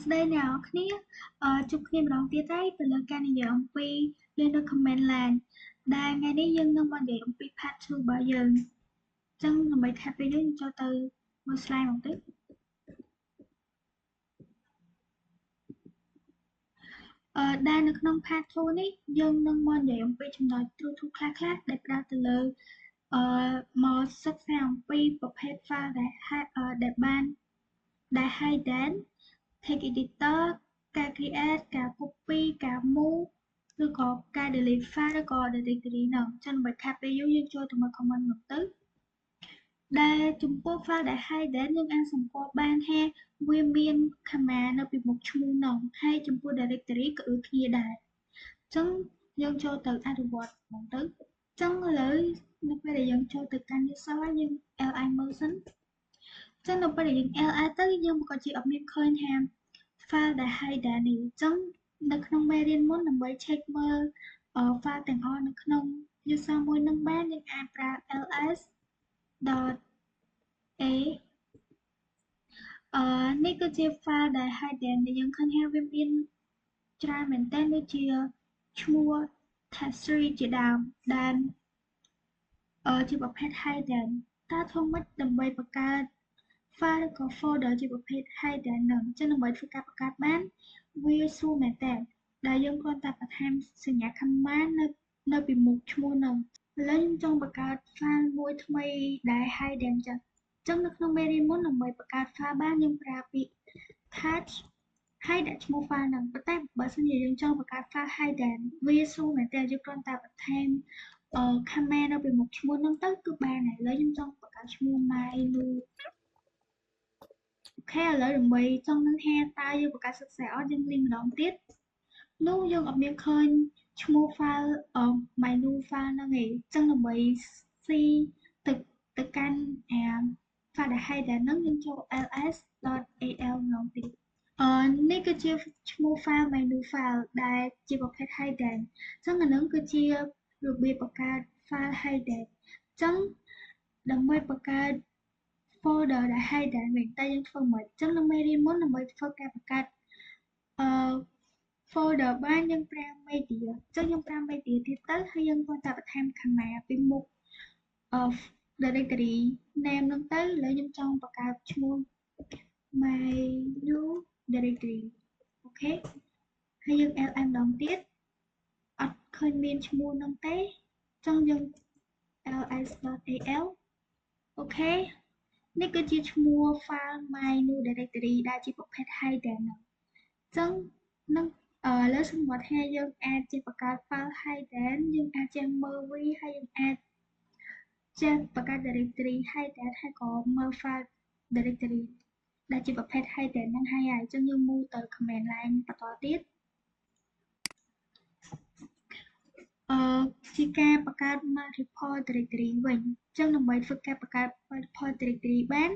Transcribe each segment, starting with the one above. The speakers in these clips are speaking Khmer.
ស្ដីអ្នកគ្នាជួបគ្នាម្ដងទៀតហើយទៅលើការនិយាយអំពីលេខនៅ comment line ដែលថ្ងៃនេះយើងនឹងមកនិយាយអំពី part 2របស់យើងអញ្ចឹងដើម្បីថាពេលនេះចូលទៅមើល slide មកទៀតដែលនៅក្នុង part 2 នេះយើងនឹងមកនិយាយអំពីចំណុចទូទៅខ្លះៗដែលផ្ដោតទៅលើមកសិក្សាអំពីប្រភេទ file ដែល hidden text editor ការ create ការ copy ការ move ឬក៏ការ delete file ឬក៏ directory ហ្នឹងចឹងដើម្បីខាត់ពេលយើងចូលទៅមើល comment មកទៅដែលចំពោះ file ដែល hidden យើងអាចសម្គាល់បានថាវាមាន command នៅពីមុខឈ្មោះហ្នឹងហើយចំពោះ directory ក៏ដូចគ្នាដែរចឹងយើងចូលទៅអនុវត្តមកទៅចឹងឥឡូវនៅពេលដែលយើងចូលទៅកាន់ user យើង li មើលសិនចឹងនៅពេលដែលយើង li ទៅយើងប្រកាសជាអត់មានឃើញថា file ដែល hidden នេះចឹងនៅក្នុងមេរៀនមុនដើម្បី check មើលfile ទាំងអស់នៅក្នុង user មួយនឹងបានយើងអាចប្រើ ls.a នេះគឺជា file ដែល hidden ដែលយើងឃើញថាវាមានច្រើនមែនទែនដូចជាឈ្មោះ testtree ជាដើមដែលជាប្រភេទ hidden តើធ្វើម៉េចដើម្បីបង្កើត file ឬក៏ folder ជាប្រភេទ hidden ហ្នឹងចឹងដើម្បីធ្វើការបង្កើតបានវាស្រួលមែនតើដែលយើងគ្រាន់តែបន្ថែមសញ្ញា command នៅពីមុខឈ្មោះហ្នឹងឥឡូវខ្ញុំចង់បង្កើត file មួយថ្មីដែល hidden ចឹងនៅក្នុងមេរៀនមុនដើម្បីបង្កើត file បានយើងប្រើពាក្យ touch ហើយដាក់ឈ្មោះ file ហ្នឹងប៉ុន្តែបើសិនជាយើងចង់បង្កើត file hidden វាស្រួលមែនតើយើងគ្រាន់តែបន្ថែមcommand នៅពីមុខឈ្មោះហ្នឹងទៅគឺបានហើយឥឡូវខ្ញុំចង់បង្កើតឈ្មោះ my.nu អូខេឥឡូវដើម្បីចង់ដឹងថាតើយើងបង្កើតសិក្សាអត់យើងលេងម្ដងទៀតនោះយើងអត់មានឃើញឈ្មោះ file my.nu file ហ្នឹងឯងចឹងដើម្បីស៊ីទៅកាន់file ដែល hidden ហ្នឹងយើងចូល ls.al ម្ដងទៀតនេះគឺជាឈ្មោះ file my.nu file ដែលជាប្រភេទ hidden ចឹងអាហ្នឹងគឺជារបៀបបង្កើត file hidden ចឹងដើម្បីបង្កើត folder ដែល hidden វិញតើយើងធ្វើម៉េចចឹងនៅមេរៀនមុនដើម្បីធ្វើការបង្កើតfolder បានយើងប្រើ media ចឹងយើងប្រើ media ទៀតទៅហើយយើងគ្រាន់តែបន្ថែម command ពីមុខdirectory name ហ្នឹងទៅឥឡូវខ្ញុំចង់បង្កើតឈ្មោះ my.nu directory អូខេហើយយើង li ម្ដងទៀតអត់ឃើញមានឈ្មោះហ្នឹងទេចឹងយើង ls.al អូខេនេះគឺជាឈ្មោះ file my.nu directory ដែលជាប្រភេទ hidden ហ្នឹងចឹងនឹងឥឡូវសង្កត់ថាយើងអាចជាបង្កើត file hidden យើងអាចចេះមើលវាហើយយើងអាចចេះបង្កើត directory hidden ហើយក៏មើល file directory ដែលជាប្រភេទ hidden ហ្នឹងហើយអញ្ចឹងយើង move ទៅ command line បន្តទៀតជាការបង្កើត multiple directory វិញអញ្ចឹងដើម្បីធ្វើការបង្កើត multiple directory បាន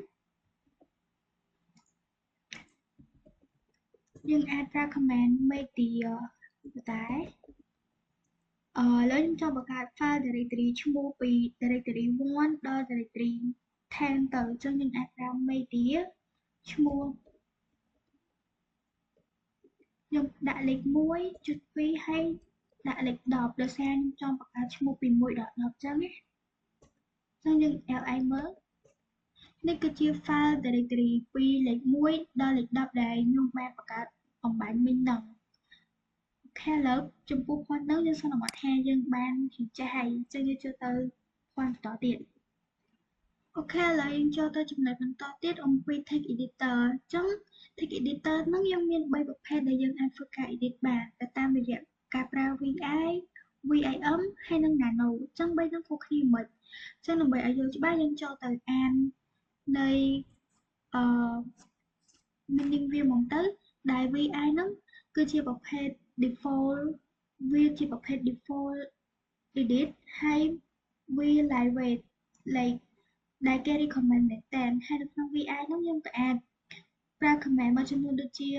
យើងអាចប្រើ command media ដែរឥឡូវខ្ញុំចង់បង្កើត file directory ឈ្មោះពី directory 1ដល់ directory 10ទៅអញ្ចឹងយើងអាចប្រើ media ឈ្មោះខ្ញុំដាក់លេខ1.2ហើយដាក់លេខ10ដោយសារខ្ញុំចង់បង្កើតឈ្មោះពី1ដល់10អញ្ចឹងណាអញ្ចឹងយើង li មើលនេះគឺជា file directory ពីលេខ1ដល់លេខ10ដែលខ្ញុំបានបង្កើតអំបញ្ញមិញហ្នឹងអូខេឥឡូវចំពោះ point ហ្នឹងយើងសន្មតថាយើងបានចេះហើយអញ្ចឹងយើងចូលទៅ point បន្តទៀតអូខេឥឡូវយើងចូលទៅចំណុចបន្តទៀតអំពី text editor អញ្ចឹង text editor ហ្នឹងយើងមាន3ប្រភេទដែលយើងអាចធ្វើការ edit បានទៅតាមរយៈការប្រើ vi vim ហើយនិង nano អញ្ចឹង3ហ្នឹងខុសគ្នាមិនអញ្ចឹងដើម្បីឲ្យយល់ច្បាស់យើងចូលទៅអាននៃmeaning វាមកទៅដែល vi ហ្នឹងគឺជាប្រភេទ default វាជាប្រភេទ default edit ហើយ vi lightweight ដែលគេ recommend មែនតើហើយនៅក្នុង vi ហ្នឹងយើងក៏អាចប្រើ command មួយចំនួនដូចជា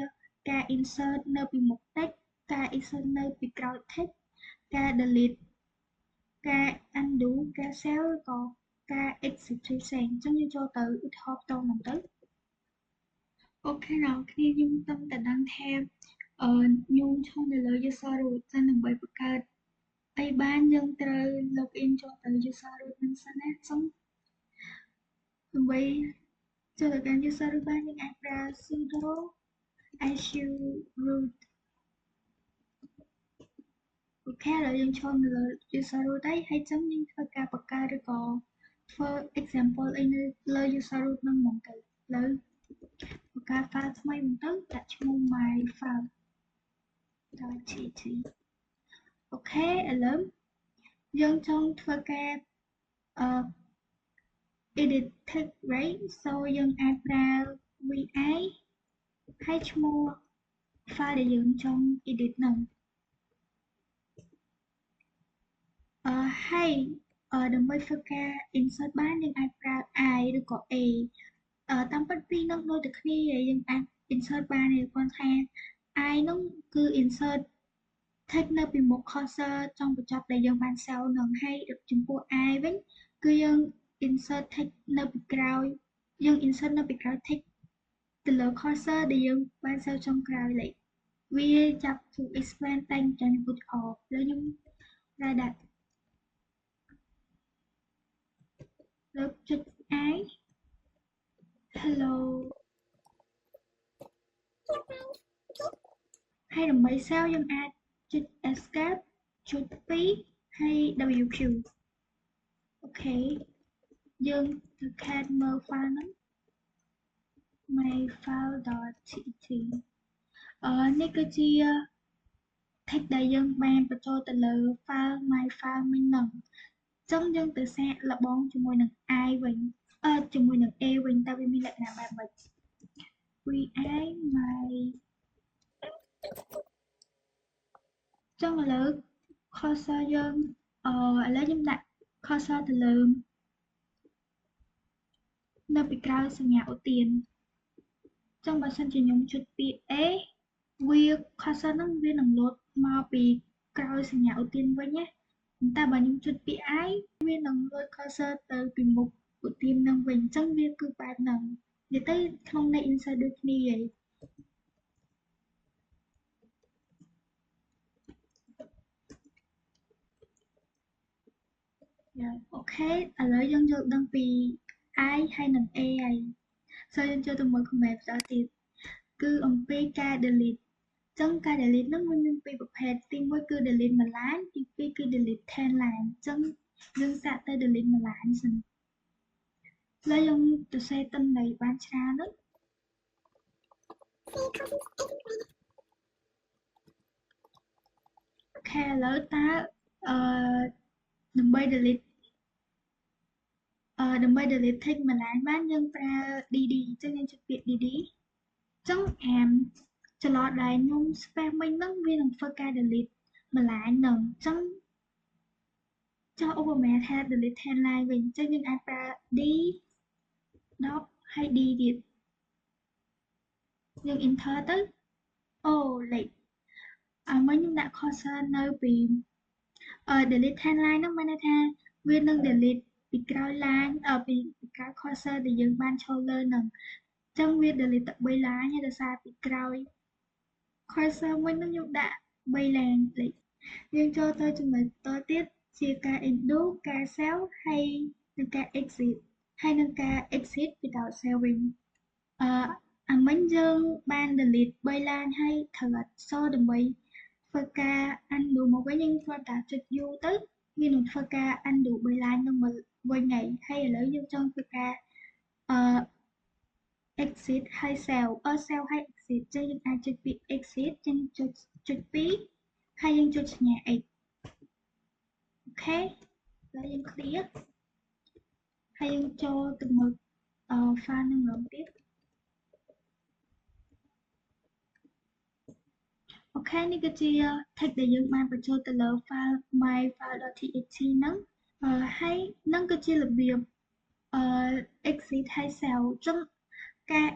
ការ insert នៅពីមុខ text ការ insert នៅពីក្រោយ text ការ delete ការ undo ការ save ឬក៏ការ exit ផ្សេងៗអញ្ចឹងយើងចូលទៅឧទាហរណ៍ផ្ទាល់ហ្នឹងទៅ ok rồi khi dung tâm tình đang theo nhung cho nên lời user root ទៅដើម្បីបង្កើតអីបានយើងត្រូវ login ចូលទៅ user root នឹងសិនណាសូមដើម្បីចូលទៅកាន់ user root បានយើងអាចប្រើ sudo su root អូខេឥឡូវយើងចូលទៅលើ user root ហើយចឹងយើងធ្វើការបង្កើតឬក៏ធ្វើ example អីនៅលើ user root នឹងហ្មងទៅឥឡូវបង្កើត file ថ្មីហ្មងទៅដាក់ឈ្មោះ my file.tt អូខេឥឡូវយើងចង់ធ្វើការedit text right so យើងអាចប្រើ vi ហើយឈ្មោះ file ដែលយើងចង់ edit ហ្នឹងហើយដើម្បីធ្វើការ insert បានយើងអាចប្រើ I ឬក៏ A តាមពិតពីរហ្នឹងដូចតែគ្នាឯងយើងអាច insert បានទេគ្រាន់ថា I ហ្នឹងគឺ insert text នៅពីមុខ cursor ចុងបញ្ចប់ដែលយើងបាន save ហ្នឹងហើយចំពោះ I វិញគឺយើង insert text នៅពីក្រោយយើង insert នៅពីក្រោយ text ទៅលើ cursor ដែលយើងបាន save ចុងក្រោយលេខវាចាប់ to explain តែងតែឧទាហរណ៍ឥឡូវខ្ញុំប្រើដាក់លើកចុច I hello ហើយដើម្បី save យើងអាចចុច escape ចុច2ហើយ WQ អូខេយើងទៅ cat មើល file ហ្នឹង myfile.txt នេះគឺជា text ដែលយើងបានបញ្ចូលទៅលើ file myfile មិញហ្នឹងអញ្ចឹងយើងទៅសាកល្បងជាមួយនឹង I វិញជាមួយនឹង A វិញតើវាមានលក្ខណៈបែបម៉េច vi my ចឹងឥឡូវ cursor យើងឥឡូវខ្ញុំដាក់ cursor ទៅលើនៅពីក្រោយសញ្ញាឧទានចឹងបើសិនជាខ្ញុំចុចពាក្យ A វា cursor ហ្នឹងវានឹងលោតមកពីក្រោយសញ្ញាឧទានវិញណាប៉ុន្តែបើខ្ញុំចុចពាក្យ I វានឹងលោត cursor ទៅពីមុខឧទានហ្នឹងវិញអញ្ចឹងវាគឺបែបហ្នឹងនិយាយទៅក្នុងន័យ insert ដូចគ្នាឯងអូខេឥឡូវយើងយល់ដឹងពី I ហើយនិង A ហើយសូមយើងចូលទៅមើល comment បន្តទៀតគឺអំពីការ delete ចឹងការ delete ហ្នឹងវាមានពីរប្រភេទទី1គឺ delete មួយ line ទី2គឺ delete 10 line ចឹងយើងសាកទៅ delete មួយ line សិនឥឡូវយើងទៅសេទិន្នន័យបានច្រើនហ្នឹងអូខេឥឡូវតើដើម្បី delete text មួយ line បានយើងប្រើ dd ចឹងយើងចុចពាក្យ dd ចឹងចល័តដែលខ្ញុំ spam មិញហ្នឹងវានឹងធ្វើការ delete មួយ line ហ្នឹងចឹងចុះឧបមាថា delete 10 line វិញចឹងយើងអាចប្រើ d 10ហើយ d ទៀតយើង enter ទៅអូលេខមិញខ្ញុំដាក់ cursor នៅពី delete 10 line ហ្នឹងមានន័យថាវានឹង delete ពីក្រោយ line ពីក្រោយ cursor ដែលយើងបានឈរលើហ្នឹងចឹងវា delete តែ3 line ហើយដោយសារពីក្រោយ cursor មិញហ្នឹងខ្ញុំដាក់3 line លេខយើងចូលទៅចំណុចបន្តទៀតជាការ undo ការ save ហើយនិងការ exit ហើយនិងការ exit without saving អាមិញយើងបាន delete 3 line ហើយត្រូវអក្សរដើម្បីធ្វើការ undo មកវិញយើងគ្រាន់តែចុច U ទៅវានឹងធ្វើការ undo 3 line នឹងមកវិញហើយឥឡូវយើងចង់ធ្វើការexit ហើយ save save ហើយ exit ចឹងយើងអាចចុចពាក្យ exit ចឹងចុច2ហើយយើងចុចសញ្ញា X អូខេឥឡូវយើង clear ហើយយើងចូលទៅមើលfile នឹងម្ដងទៀតអូខេនេះគឺជា text ដែលយើងបានបញ្ចូលទៅលើ file myfile.txt ហ្នឹងហើយនឹងគឺជារបៀបexit ហើយ save ចឹងការ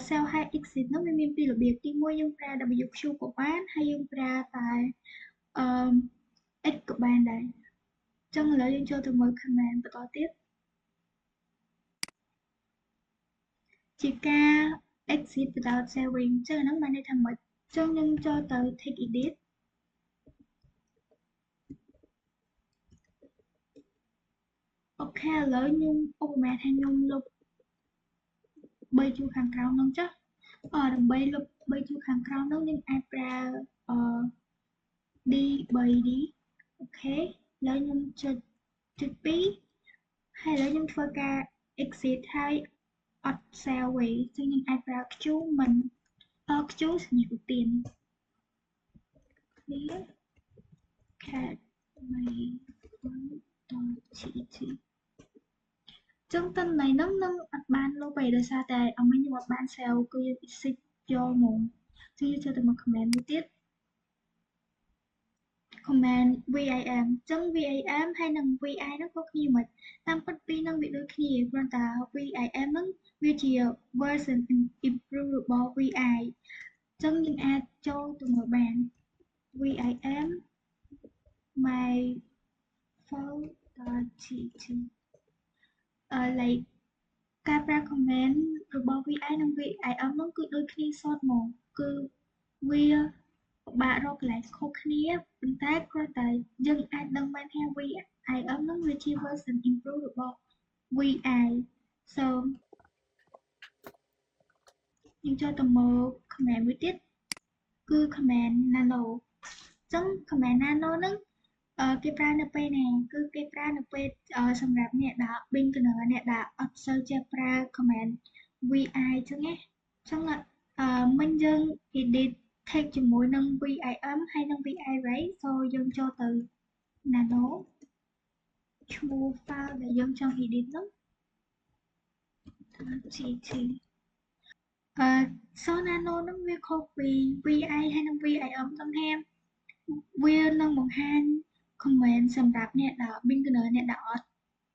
save ហើយ exit ហ្នឹងវាមានពីររបៀបទី1យើងប្រើ WQ ក៏បានហើយយើងប្រើតែX ក៏បានដែរចឹងឥឡូវយើងចូលទៅមើល command បន្តទៀតជាការ exit without saving ចឹងហ្នឹងបានន័យថាម៉េចចឹងយើងចូលទៅ text edit អូខេឥឡូវខ្ញុំឧបមាថាខ្ញុំលុប3ជួរខាងក្រោមហ្នឹងចុះដើម្បីលុប3ជួរខាងក្រោមហ្នឹងយើងអាចប្រើD3D អូខេឥឡូវខ្ញុំចុច2ហើយឥឡូវខ្ញុំធ្វើការ exit ហើយអត់ save វិញចឹងខ្ញុំអាចប្រើ Q មិន Q សញ្ញាឧទាន clear cat my phone.tt ចឹងតំណែងហ្នឹងនឹងអត់បានលុបទេដោយសារតែអមិញខ្ញុំអត់បាន save គឺយើង exit យកមកចឹងយើងចូលទៅមក command មួយទៀត command VIM ចឹង VIM ហើយនិង VI ហ្នឹងក៏គ្នាមិនតាមពិតពីរហ្នឹងវាដូចគ្នាគ្រាន់តែ VIM ហ្នឹងវាជា version improve របស់ VI ចឹងយើងអាចចូលទៅមើលបាន VIM my phone.tt like ការប្រើ command របស់ VI និង VIM ហ្នឹងគឺដូចគ្នាសុទ្ធហ្មងគឺវាពិបាករកកន្លែងខុសគ្នាប៉ុន្តែគ្រាន់តែយើងអាចដឹងបានថា VIM ហ្នឹងវាជា version improve របស់ VI so យើងចូលទៅមើល command មួយទៀតគឺ command nano ចឹង command nano ហ្នឹងគេប្រើនៅពេលណាគឺគេប្រើនៅពេលសម្រាប់អ្នកដែល beginner អ្នកដែលអត់សូវចេះប្រើ command VI ចឹងណាចឹងមិញយើង edit text ជាមួយនឹង VIM ហើយនឹង VI right so យើងចូលទៅ nano ឈ្មោះ file ដែលយើងចង់ edit ហ្នឹង gt so nano ហ្នឹងវាខុសពី VI ហើយនឹង VIM សំហាមវានឹងបង្ហាញ comment សម្រាប់អ្នកដែល beginner អ្នកដែល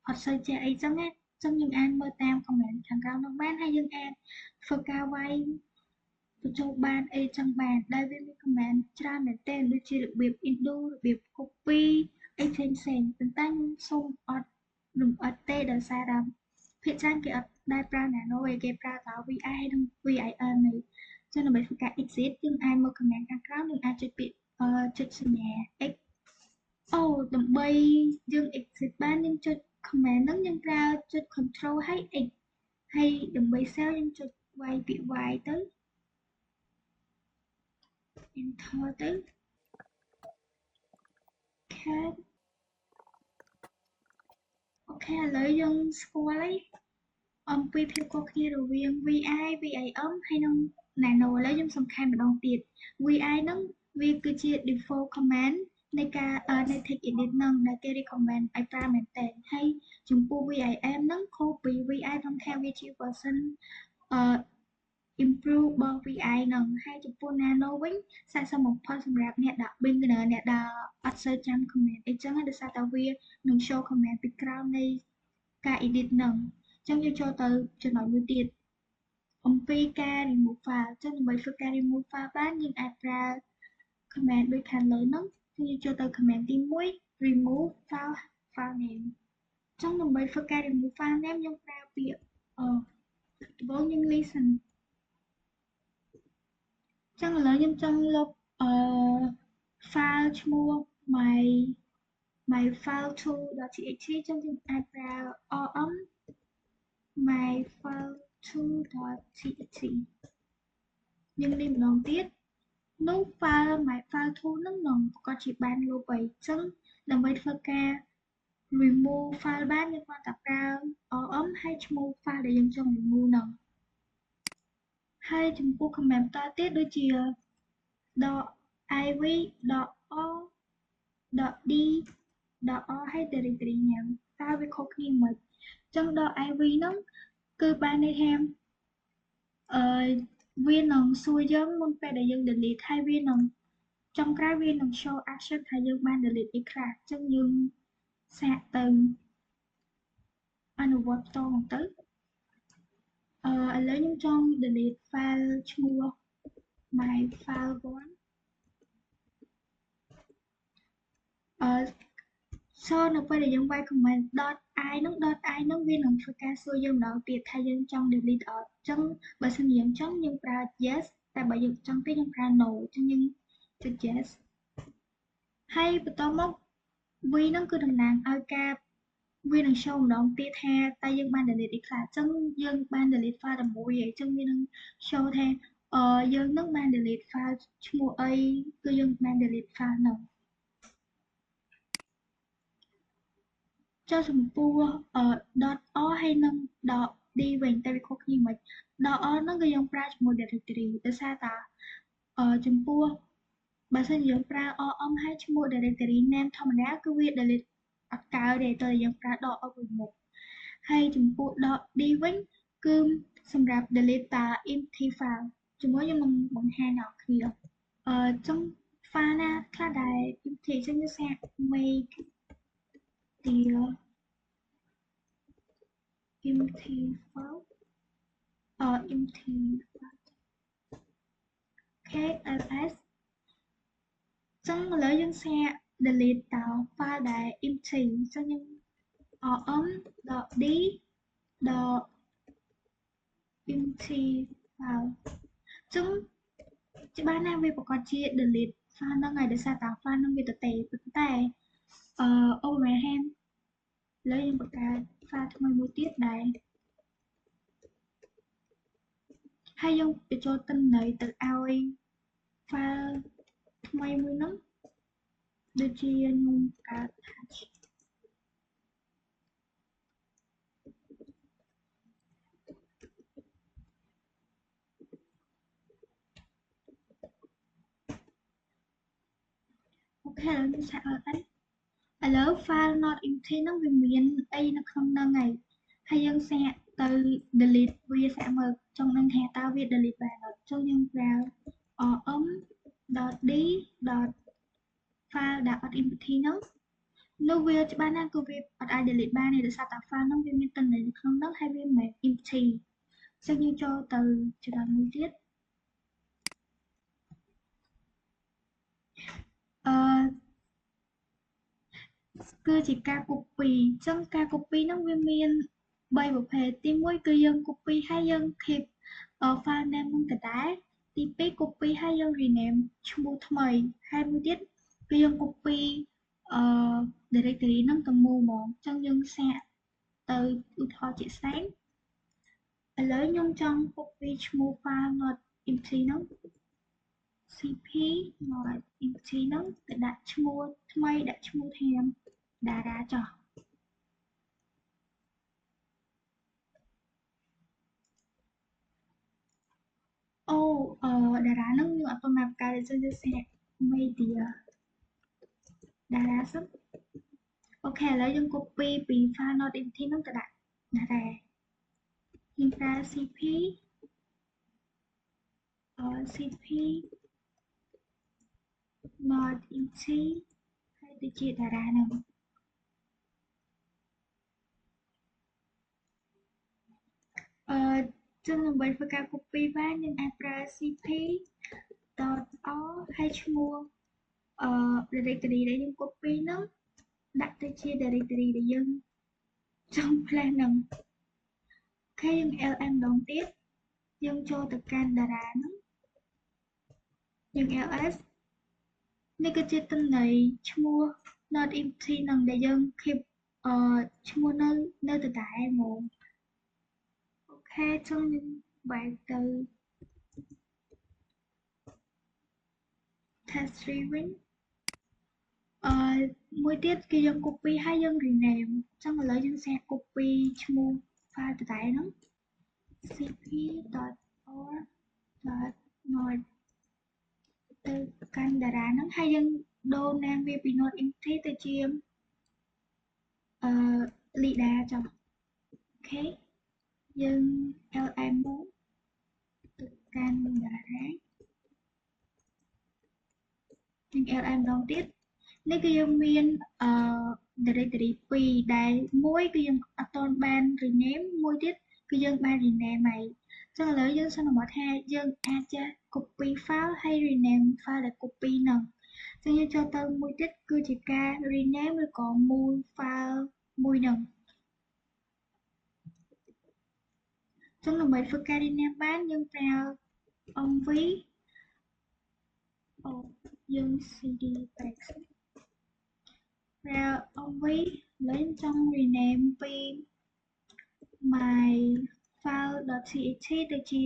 អត់សូវចេះអីចឹងណាចឹងយើងអាចមើលតាម comment ខាងក្រោមនោះបានហើយយើងអាចធ្វើការវាយបញ្ចូលបានអីចឹងបានដែលវាមាន comment ច្រើនមែនទែនដូចជារបៀប undo របៀប copy អីផ្សេងៗប៉ុន្តែខ្ញុំសូមអត់លម្អិតទេដោយសារតែភាគច្រើនគេអត់ដែលប្រើ nano ឯគេប្រើតែ VI និង VIM ឯងចឹងដើម្បីធ្វើការ exit យើងអាចមើល comment ខាងក្រោមយើងអាចចុចពាក្យចុចសញ្ញា x ដើម្បីយើង exit បានយើងចុច command ហ្នឹងយើងប្រើចុច control ហើយ x ហើយដើម្បី save យើងចុចវាយពាក្យ y ទៅ enter ទៅ cat អូខេឥឡូវយើងស្គាល់ហើយអំពីភាពខុសគ្នារវាង VI VIM ហើយនិង nano ឥឡូវខ្ញុំសំខាន់ម្ដងទៀត VI ហ្នឹងវាគឺជា default command នៃការនៃ text edit ហ្នឹងដែលគេ recommend ឲ្យប្រើមែនតើហើយចំពោះ VIM ហ្នឹងខុសពី VI ត្រង់ថាវាជា version improve របស់ VI ហ្នឹងហើយចំពោះ nano វិញស័ក្តិសមបំផុតសម្រាប់អ្នកដែល beginner អ្នកដែលអត់សូវចាំ comment អីចឹងដោយសារតែវានឹង show comment ពីក្រោមនៃការ edit ហ្នឹងចឹងយើងចូលទៅចំណុចមួយទៀតអំពីការ remove file ចឹងដើម្បីធ្វើការ remove file បានយើងអាចប្រើ command ដូចខាងលើហ្នឹងគឺយើងចូលទៅ command ទី1 remove file name ចឹងដើម្បីធ្វើការ remove file name យើងប្រើពាក្យដំបូងយើង listen ចឹងឥឡូវខ្ញុំចង់លុបfile ឈ្មោះ myfile2.txt ចឹងយើងអាចប្រើ rm myfile2.txt យើងលេងម្ដងទៀតនោះ file myfile2 ហ្នឹងនឹងប្រកាសជាបានលុបហើយចឹងដើម្បីធ្វើការ remove file បានយើងគ្រាន់តែប្រើ rm ហើយឈ្មោះ file ដែលយើងចង់ remove ហ្នឹងហើយចំពោះ command បន្តទៀតដូចជា .iv .o .d .o ហើយ directory name តើវាខុសគ្នាមិនចឹង .iv ហ្នឹងគឺបានន័យថាវានឹងសួរយើងមុនពេលដែលយើង delete ហើយវានឹងចុងក្រោយវានឹង show action ថាយើងបាន delete អីខ្លះចឹងយើងសាកទៅអនុវត្តផ្ទាល់ទៅឥឡូវខ្ញុំចង់ delete file ឈ្មោះ myfile1 so នៅពេលដែលយើងវាយ comment .i នឹង វានឹងធ្វើការសួរយើងម្ដងទៀតថាយើងចង់ delete អត់អញ្ចឹងបើសិនជាយើងចង់យើងប្រើ yes តែបើយើងចង់ទៀតយើងប្រើ no អញ្ចឹងយើងចុច yes ហើយបន្តមក v នឹងគឺតំណាងឲ្យការវានឹង show ម្ដងទៀតថាតើយើងបាន delete អីខ្លះអញ្ចឹងយើងបាន delete file តែមួយឯងអញ្ចឹងវានឹង show ថាយើងនឹងបាន delete file ឈ្មោះអីគឺយើងបាន delete file នោះចុះចំពោះ.o ហើយនិង .d វិញតើវាខុសគ្នាមិន .o ហ្នឹងគឺយើងប្រើជាមួយ directory ដោយសារតាចំពោះបើសិនជាយើងប្រើ om ហើយឈ្មោះ directory name ធម្មតាគឺវា delete អត់កើតទេតើយើងប្រើ .o មួយមុខហើយចំពោះ .d វិញគឺសម្រាប់ delete តា empty file ជាមួយខ្ញុំនឹងបង្ហាញដល់អ្នកគ្នាចង់ file ណាខ្លះដែល empty អញ្ចឹងយើងសាក make dear empty file empty file ls ចឹងឥឡូវយើងសាក delete តើ file ដែល empty ចឹងយើង om.d empty file ចឹងច្បាស់ណាស់វាប្រកាសជា delete file ហ្នឹងហើយដោយសារតា file ហ្នឹងវាទទេប៉ុន្តែឧបមាហានឥឡូវយើងបង្កើត file ថ្មីមួយទៀតដែរហើយយើងបញ្ចូលទិន្នន័យទៅឲ្យ file ថ្មីមួយហ្នឹងដូចជាខ្ញុំបង្កើត touch អូខេឥឡូវខ្ញុំសាក ls ឥឡូវ file not empty ហ្នឹងវាមានអីនៅក្នុងហ្នឹងហើយយើងសាកទៅ delete វាសាកមើលចង់ដឹងថាតើវា delete បានអត់ចុះយើងប្រើ om.d file ដែលអត់ empty ហ្នឹងនោះវាច្បាស់ណាស់គឺវាអត់អាច delete បានទេដោយសារតា file ហ្នឹងវាមានទិន្នន័យនៅក្នុងហ្នឹងហើយវាមិនមែន empty ចឹងយើងចូលទៅចំណុចមួយទៀតគឺជាការ copy អញ្ចឹងការ copy ហ្នឹងវាមាន3ប្រភេទទី1គឺយើង copy ហើយយើង keep file name ហ្នឹងដដែលទី2 copy ហើយយើង rename ឈ្មោះថ្មីហើយមួយទៀតគឺយើង copy directory ហ្នឹងទៅមូលហ្មងអញ្ចឹងយើងសាកទៅឧទាហរណ៍ជាក់ស្ដែងឥឡូវខ្ញុំចង់ copy ឈ្មោះ file not empty ហ្នឹង cp not empty ហ្នឹងទៅដាក់ឈ្មោះថ្មីដាក់ឈ្មោះថាតារាចោះអូតារាហ្នឹងយើងអត់ទាន់បានបង្កើតទេចឹងយើងសាក media តារាសិនអូខេឥឡូវយើង copy ពី file not empty ហ្នឹងទៅដាក់តារាយើងប្រើ cp cp not empty ហើយទៅជាតារាហ្នឹងចឹងដើម្បីធ្វើការ copy បានយើងអាចប្រើ cp.o ហើយឈ្មោះdirectory ដែលយើង copy ហ្នឹងដាក់ទៅជា directory ដែលយើងចង់ place ហ្នឹងអូខេយើង lm ម្ដងទៀតយើងចូលទៅកាន់តារាហ្នឹងយើង ls នេះគឺជាទិន្នន័យឈ្មោះ not empty ហ្នឹងដែលយើង keep ឈ្មោះនៅដដែលហ្មងអូខេចឹងយើងបែរទៅ test3 វិញមួយទៀតគឺយើង copy ហើយយើង rename អញ្ចឹងឥឡូវយើងសាក copy ឈ្មោះ file ដដែលហ្នឹង cp.or.not ទៅកាន់តារាហ្នឹងហើយយើងដូរ name វាពី not empty ទៅជាlida ចុះអូខេយើង lm មកទៅកាន់តារាយើង lm ម្ដងទៀតនេះគឺយើងមានdirectory 2ដែលមួយគឺយើងអត់ទាន់បាន rename មួយទៀតគឺយើងបាន rename ហើយចឹងឥឡូវយើងសន្មតថាយើងអាចចេះ copy file ហើយ rename file ដែល copy ហ្នឹង ចឹងយើងចូលទៅមួយទៀតគឺជាការ rename ឬក៏ move file មួយនឹងចឹងដើម្បីធ្វើការ rename បានយើងប្រើ mv យើង cd text ប្រើ mv លេងចង់ rename ពី my file.txt ទៅជា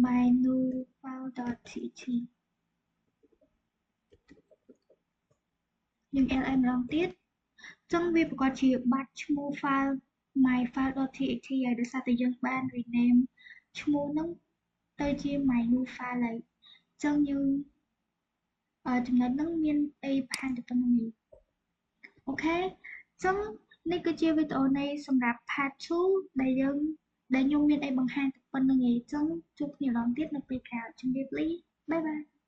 my new file.txt យើង ls ម្ដងទៀតចឹងវាប្រកាសជាបាត់ឈ្មោះ file my file.txt ហើយដោយសារតែយើងបាន rename ឈ្មោះហ្នឹងទៅជា my new file ហើយចឹងយើងចំណុចហ្នឹងមានអីបង្ហាញតែប៉ុណ្្នឹងឯងអូខេចឹងនេះគឺជាវីដេអូនៃសម្រាប់ part 2ដែលខ្ញុំមានអីបង្ហាញតែប៉ុណ្្នឹងឯងចឹងជួបគ្នាម្ដងទៀតនៅពេលក្រោយជម្រាបលាបាយបាយ